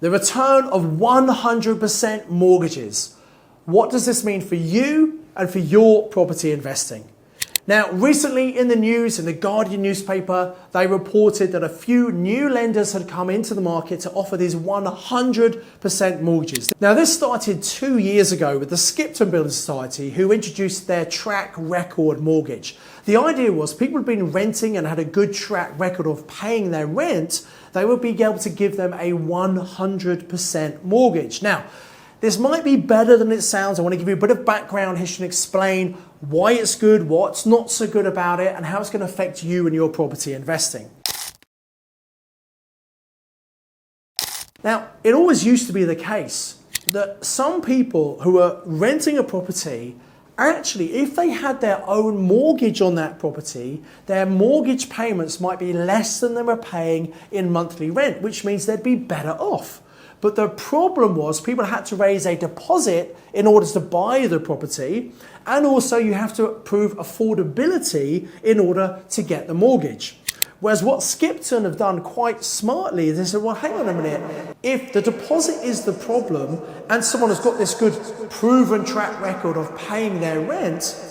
The return of 100% mortgages. What does this mean for you and for your property investing? Now, recently in the news, in the Guardian newspaper, they reported that a few new lenders had come into the market to offer these 100% mortgages. Now, this started 2 years ago with the Skipton Building Society, who introduced their track record mortgage. The idea was people had been renting and had a good track record of paying their rent. They would be able to give them a 100% mortgage. Now, this might be better than it sounds. I want to give you a bit of background history and explain why it's good, what's not so good about it, and how it's going to affect you and your property investing. Now, it always used to be the case that some people who are renting a property, actually, if they had their own mortgage on that property, their mortgage payments might be less than they were paying in monthly rent, which means they'd be better off. But the problem was people had to raise a deposit in order to buy the property, and also you have to prove affordability in order to get the mortgage. Whereas what Skipton have done quite smartly is they said, well, hang on a minute, if the deposit is the problem and someone has got this good proven track record of paying their rent,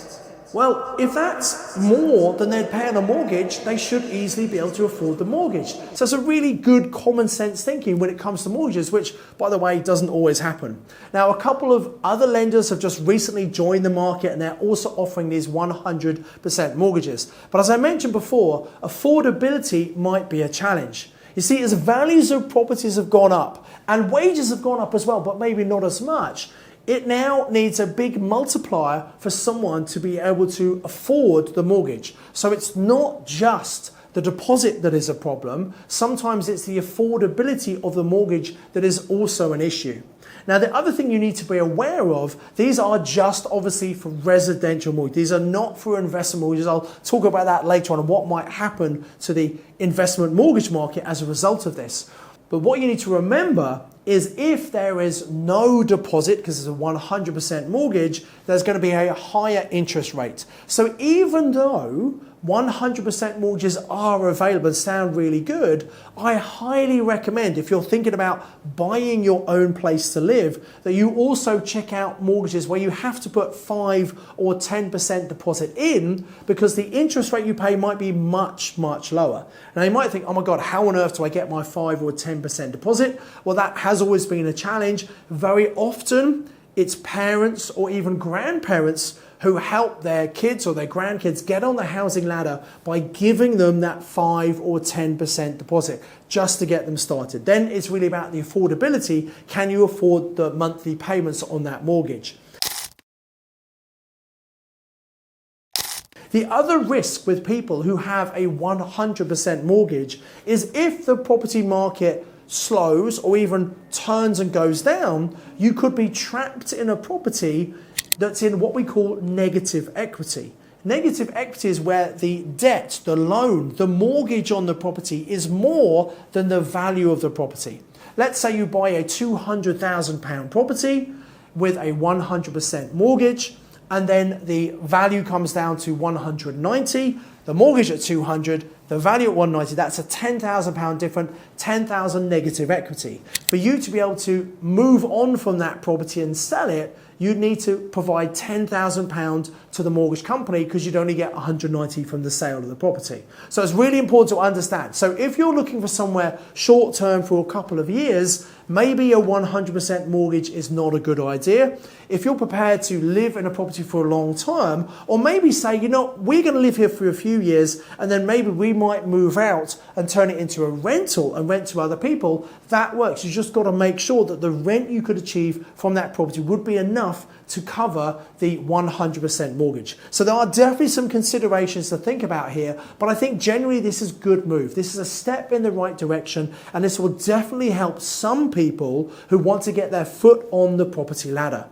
well, if that's more than they'd pay on a mortgage, they should easily be able to afford the mortgage. So it's a really good common sense thinking when it comes to mortgages, which, by the way, doesn't always happen. Now, a couple of other lenders have just recently joined the market and they're also offering these 100% mortgages. But as I mentioned before, affordability might be a challenge. You see, as values of properties have gone up and wages have gone up as well, but maybe not as much, it now needs a big multiplier for someone to be able to afford the mortgage. So it's not just the deposit that is a problem. Sometimes it's the affordability of the mortgage that is also an issue. Now, the other thing you need to be aware of, these are just obviously for residential mortgages. These are not for investment mortgages. I'll talk about that later on and what might happen to the investment mortgage market as a result of this. But what you need to remember is if there is no deposit, because it's a 100% mortgage, there's going to be a higher interest rate. So even though 100% mortgages are available and sound really good, I highly recommend, if you're thinking about buying your own place to live, that you also check out mortgages where you have to put 5 or 10% deposit in, because the interest rate you pay might be much, much lower. Now you might think, oh my God, how on earth do I get my 5 or 10% deposit? Well, that has always been a challenge. Very often it's parents or even grandparents who help their kids or their grandkids get on the housing ladder by giving them that 5 or 10% deposit just to get them started. Then it's really about the affordability. Can you afford the monthly payments on that mortgage? The other risk with people who have a 100% mortgage is if the property market slows or even turns and goes down, you could be trapped in a property that's in what we call negative equity. Negative equity is where the debt, the loan, the mortgage on the property is more than the value of the property. Let's say you buy a £200,000 property with a 100% mortgage, and then the value comes down to 190, the mortgage at 200, the value at 190, that's a £10,000 difference, 10,000 negative equity. For you to be able to move on from that property and sell it, you'd need to provide £10,000 to the mortgage company because you'd only get 190 from the sale of the property. So it's really important to understand. So if you're looking for somewhere short term for a couple of years, maybe a 100% mortgage is not a good idea. If you're prepared to live in a property for a long term, or maybe say, you know, we're going to live here for a few years and then maybe we might move out and turn it into a rental and rent to other people, that works. You just got to make sure that the rent you could achieve from that property would be enough to cover the 100% mortgage. So there are definitely some considerations to think about here, but I think generally this is a good move. This is a step in the right direction, and this will definitely help some people who want to get their foot on the property ladder.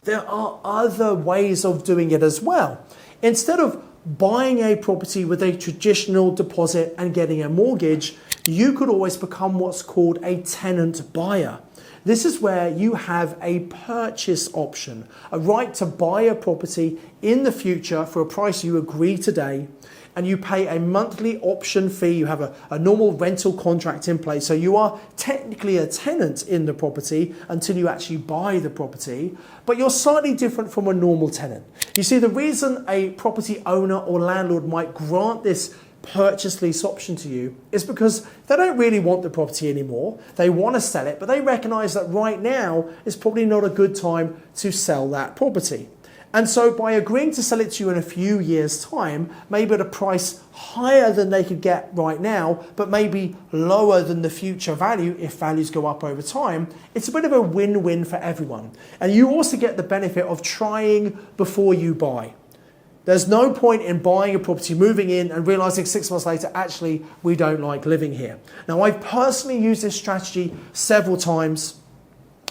There are other ways of doing it as well. Instead of buying a property with a traditional deposit and getting a mortgage, you could always become what's called a tenant buyer. This is where you have a purchase option, a right to buy a property in the future for a price you agree today. and you pay a monthly option fee. You have a normal rental contract in place. So you are technically a tenant in the property until you actually buy the property, but you're slightly different from a normal tenant. You see, the reason a property owner or landlord might grant this purchase lease option to you is because they don't really want the property anymore. They want to sell it, but they recognize that right now is probably not a good time to sell that property. And so by agreeing to sell it to you in a few years' time, maybe at a price higher than they could get right now, but maybe lower than the future value if values go up over time, it's a bit of a win-win for everyone. And you also get the benefit of trying before you buy. There's no point in buying a property, moving in and realizing 6 months later, actually, we don't like living here. Now, I've personally used this strategy several times.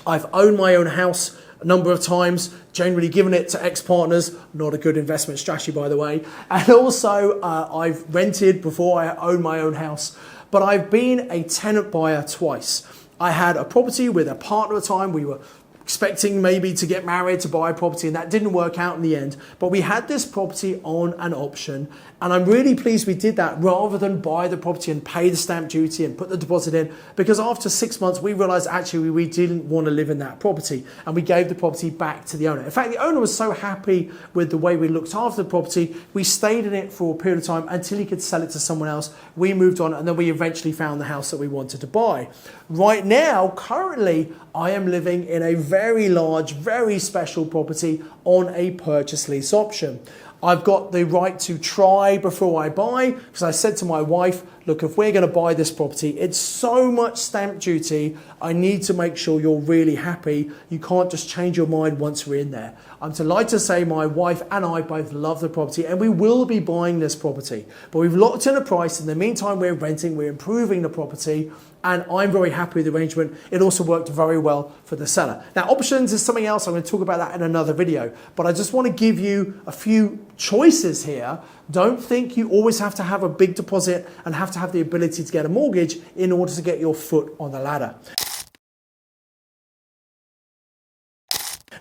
I've owned my own house a number of times, generally given it to ex-partners, not a good investment strategy, by the way. And also, I've rented before I owned my own house, but I've been a tenant buyer twice. I had a property with a partner at the time. We were expecting maybe to get married to buy a property, and that didn't work out in the end. But we had this property on an option, and I'm really pleased we did that rather than buy the property and pay the stamp duty and put the deposit in, because after 6 months we realized actually we didn't want to live in that property, and we gave the property back to the owner. In fact, the owner was so happy with the way we looked after the property, we stayed in it for a period of time until he could sell it to someone else. We moved on, and then we eventually found the house that we wanted to buy. Right now, currently, I am living in a very large, very special property on a purchase lease option. I've got the right to try before I buy, because I said to my wife, look, if we're going to buy this property, it's so much stamp duty, I need to make sure you're really happy. You can't just change your mind once we're in there. I'm delighted to say my wife and I both love the property, and we will be buying this property. But we've locked in a price. In the meantime, we're renting, we're improving the property, and I'm very happy with the arrangement. It also worked very well for the seller. Now, options is something else. I'm going to talk about that in another video, but I just want to give you a few choices here. Don't think you always have to have a big deposit and have to have the ability to get a mortgage in order to get your foot on the ladder.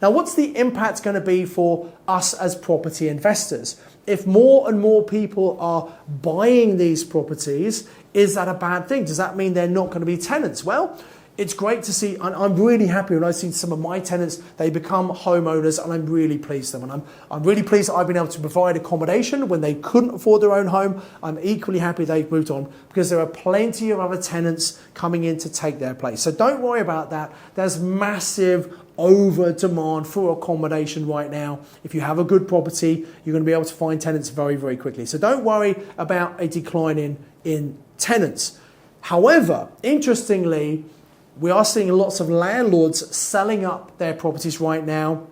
Now, what's the impact going to be for us as property investors? If more and more people are buying these properties, is that a bad thing? Does that mean they're not going to be tenants? Well, it's great to see, and I'm really happy when I see some of my tenants, they become homeowners, and I'm really pleased with them. And I'm really pleased that I've been able to provide accommodation when they couldn't afford their own home. I'm equally happy they've moved on, because there are plenty of other tenants coming in to take their place. So don't worry about that. There's massive over demand for accommodation right now. If you have a good property, you're going to be able to find tenants very, very quickly. So don't worry about a decline in tenants. However, interestingly, we are seeing lots of landlords selling up their properties right now.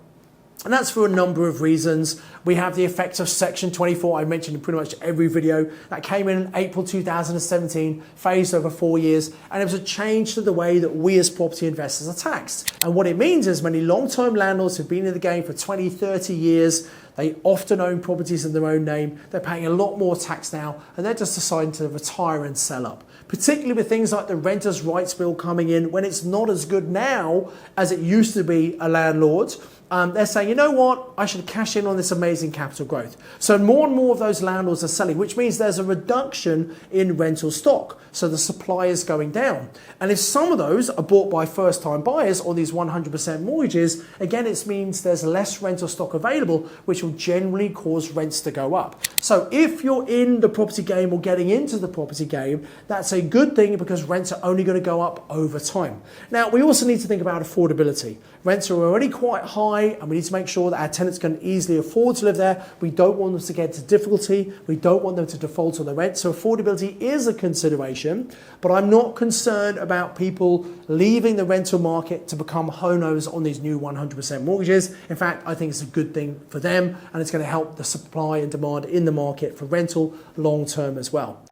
And that's for a number of reasons. We have the effect of Section 24, I mentioned in pretty much every video, that came in April 2017, phased over 4 years, and it was a change to the way that we as property investors are taxed. And what it means is many long-term landlords who've been in the game for 20, 30 years, they often own properties in their own name, they're paying a lot more tax now, and they're just deciding to retire and sell up. Particularly with things like the Renters' Rights Bill coming in, when it's not as good now as it used to be a landlord. They're saying, you know what, I should cash in on this amazing capital growth. So more and more of those landlords are selling, which means there's a reduction in rental stock. So the supply is going down. And if some of those are bought by first-time buyers on these 100% mortgages, again, it means there's less rental stock available, which will generally cause rents to go up. So if you're in the property game or getting into the property game, that's a good thing, because rents are only going to go up over time. Now, we also need to think about affordability. Rents are already quite high, and we need to make sure that our tenants can easily afford to live there. We don't want them to get into difficulty. We don't want them to default on the rent. So affordability is a consideration, but I'm not concerned about people leaving the rental market to become homeowners on these new 100% mortgages. In fact, I think it's a good thing for them, and it's going to help the supply and demand in the market for rental long term as well.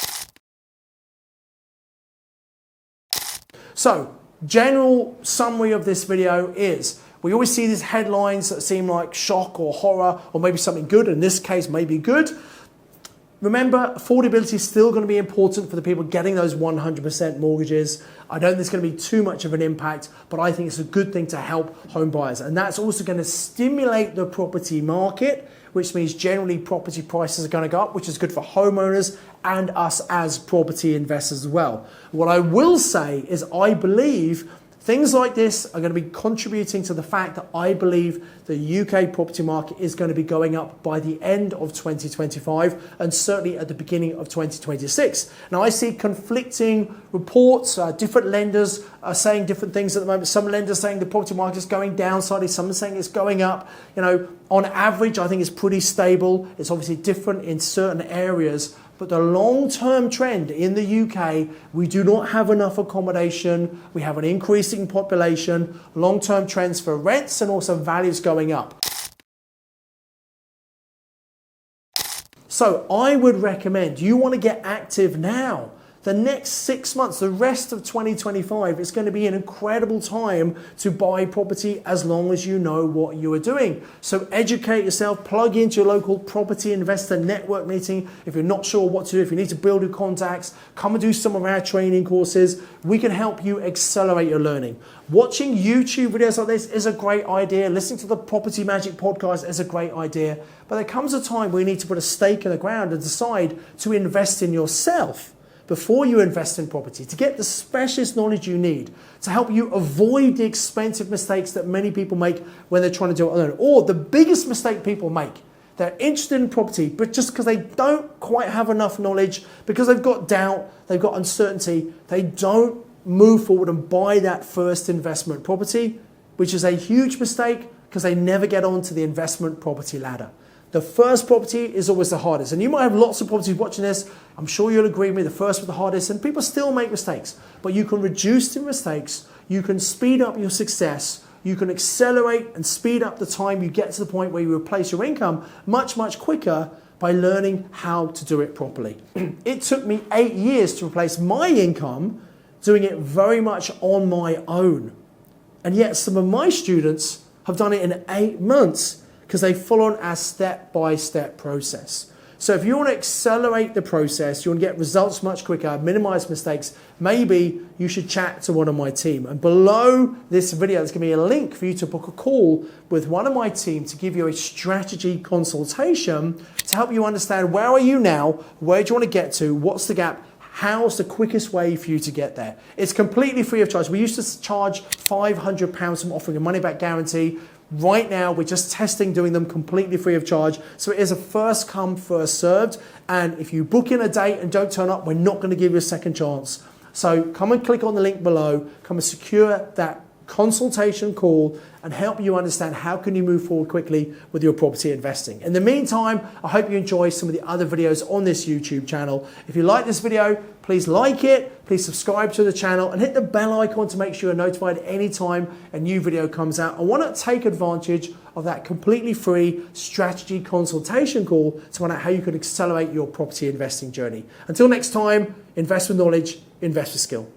So, general summary of this video is, we always see these headlines that seem like shock or horror, or maybe something good. In this case, maybe good. Remember, affordability is still going to be important for the people getting those 100% mortgages. I don't think there's going to be too much of an impact, but I think it's a good thing to help home buyers. And that's also going to stimulate the property market, which means generally property prices are going to go up, which is good for homeowners and us as property investors as well. What I will say is I believe things like this are going to be contributing to the fact that I believe the UK property market is going to be going up by the end of 2025 and certainly at the beginning of 2026. Now I see conflicting reports, different lenders are saying different things at the moment. Some lenders saying the property market is going down slightly, some are saying it's going up. You know, on average I think it's pretty stable. It's obviously different in certain areas. But the long-term trend in the UK, we do not have enough accommodation. We have an increasing population, long-term trends for rents and also values going up. So I would recommend you want to get active now. The next 6 months, the rest of 2025, is going to be an incredible time to buy property as long as you know what you are doing. So educate yourself, plug into your local property investor network meeting. If you're not sure what to do, if you need to build your contacts, come and do some of our training courses. We can help you accelerate your learning. Watching YouTube videos like this is a great idea. Listening to the Property Magic podcast is a great idea. But there comes a time where you need to put a stake in the ground and decide to invest in yourself before you invest in property, to get the specialist knowledge you need to help you avoid the expensive mistakes that many people make when they're trying to do it alone. Or the biggest mistake people make, they're interested in property, but just because they don't quite have enough knowledge, because they've got doubt, they've got uncertainty, they don't move forward and buy that first investment property, which is a huge mistake because they never get onto the investment property ladder. The first property is always the hardest. And you might have lots of properties watching this. I'm sure you'll agree with me, the first was the hardest, and people still make mistakes. But you can reduce the mistakes, you can speed up your success, you can accelerate and speed up the time you get to the point where you replace your income much, much quicker by learning how to do it properly. It took me 8 years to replace my income, doing it very much on my own. And yet some of my students have done it in 8 months, because they follow a step-by-step process. So if you want to accelerate the process, you want to get results much quicker, minimize mistakes, maybe you should chat to one of my team. And below this video, there's going to be a link for you to book a call with one of my team to give you a strategy consultation to help you understand where are you now, where do you want to get to, what's the gap, how's the quickest way for you to get there. It's completely free of charge. We used to charge £500 from offering a money-back guarantee. Right now, we're just testing doing them completely free of charge. So it is a first come, first served. And if you book in a date and don't turn up, we're not going to give you a second chance. So come and click on the link below, come and secure that consultation call and help you understand how can you move forward quickly with your property investing. In the meantime, I hope you enjoy some of the other videos on this YouTube channel. If you like this video, please like it, please subscribe to the channel and hit the bell icon to make sure you're notified anytime a new video comes out. I want to take advantage of that completely free strategy consultation call to find out how you can accelerate your property investing journey. Until next time, invest with knowledge, invest with skill.